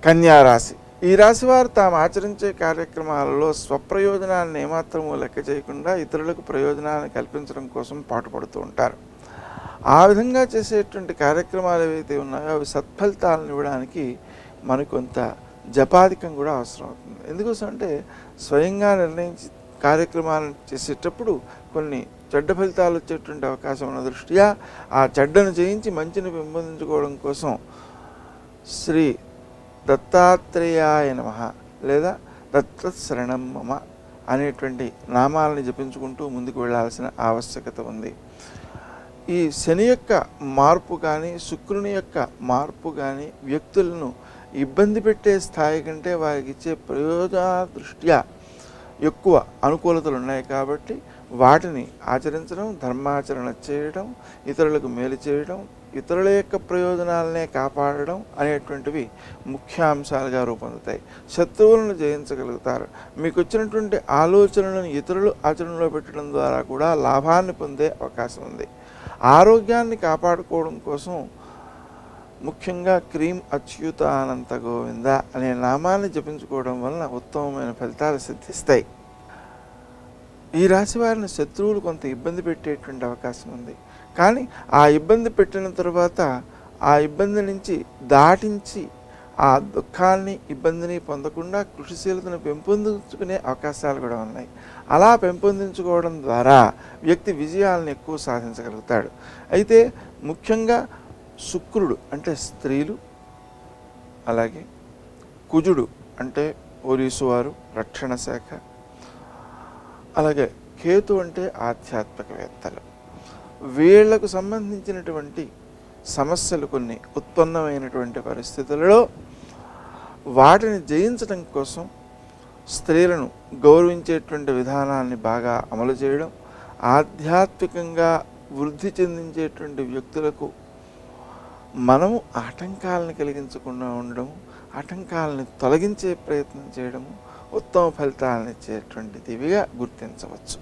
కన్యా రాశి. ఈ రాశి వారు తాము ఆచరించే కార్యక్రమాలలో స్వప్రయోజనాన్ని ఏమాత్రమూ లెక్క చేయకుండా ఇతరులకు ప్రయోజనాన్ని కల్పించడం కోసం పాటుపడుతూ ఉంటారు. ఆ విధంగా చేసేటువంటి కార్యక్రమాలు ఏవైతే ఉన్నాయో అవి సత్ఫలితాలను ఇవ్వడానికి మనకు కొంత జపాధికం కూడా అవసరం అవుతుంది. ఎందుకోసం అంటే స్వయంగా నిర్ణయించి కార్యక్రమాలను చేసేటప్పుడు కొన్ని చెడ్డ ఫలితాలు వచ్చేటువంటి అవకాశం ఉన్న దృష్ట్యా ఆ చెడ్డను జయించి మంచిని పెంపొందించుకోవడం కోసం శ్రీ దత్తాత్రేయాయ నమః లేదా దత్తశరణం మమ అనేటువంటి నామాలని జపించుకుంటూ ముందుకు వెళ్ళాల్సిన ఆవశ్యకత ఉంది. ఈ శని యొక్క మార్పు కానీ శుక్రుని యొక్క మార్పు కానీ వ్యక్తులను ఇబ్బంది పెట్టే స్థాయి కంటే వారికి ఇచ్చే ప్రయోజన దృష్ట్యా ఎక్కువ అనుకూలతలు ఉన్నాయి కాబట్టి వాటిని ఆచరించడం, ధర్మాచరణ చేయడం, ఇతరులకు మేలు చేయడం, ఇతరుల యొక్క ప్రయోజనాలనే కాపాడడం అనేటువంటివి ముఖ్యాంశాలుగా రూపొందుతాయి. శత్రువులను జయించగలుగుతారు. మీకు వచ్చినటువంటి ఆలోచనలను ఇతరులు ఆచరణలో పెట్టడం ద్వారా కూడా లాభాన్ని పొందే అవకాశం ఉంది. ఆరోగ్యాన్ని కాపాడుకోవడం కోసం ముఖ్యంగా క్రీం అచ్యుతానంత గోవింద అనే నామాన్ని జపించుకోవడం వలన ఉత్తమమైన ఫలితాలు సిద్ధిస్తాయి. ఈ రాశి వారిని శత్రువులు కొంత ఇబ్బంది పెట్టేటువంటి అవకాశం ఉంది. కానీ ఆ ఇబ్బంది పెట్టిన తర్వాత ఆ ఇబ్బంది నుంచి దాటించి ఆ దుఃఖాన్ని ఇబ్బందిని పొందకుండా కృషిశీలతను పెంపొందించుకునే అవకాశాలు కూడా ఉన్నాయి. అలా పెంపొందించుకోవడం ద్వారా వ్యక్తి విజయాలను ఎక్కువ సాధించగలుగుతాడు. అయితే ముఖ్యంగా శుక్రుడు అంటే స్త్రీలు, అలాగే కుజుడు అంటే పోలీసు వారు, రక్షణ శాఖ, అలాగే కేతు అంటే ఆధ్యాత్మికవేత్తలు, వీళ్లకు సంబంధించినటువంటి సమస్యలు కొన్ని ఉత్పన్నమైనటువంటి పరిస్థితులలో వాటిని జయించడం కోసం స్త్రీలను గౌరవించేటువంటి విధానాన్ని బాగా అమలు చేయడం, ఆధ్యాత్మికంగా వృద్ధి చెందించేటువంటి వ్యక్తులకు మనము ఆటంకాలను కలిగించకుండా ఉండడం, ఆటంకాలని తొలగించే ప్రయత్నం చేయడము ఉత్తమ ఫలితాలను ఇచ్చేటువంటిదివిగా గుర్తించవచ్చు.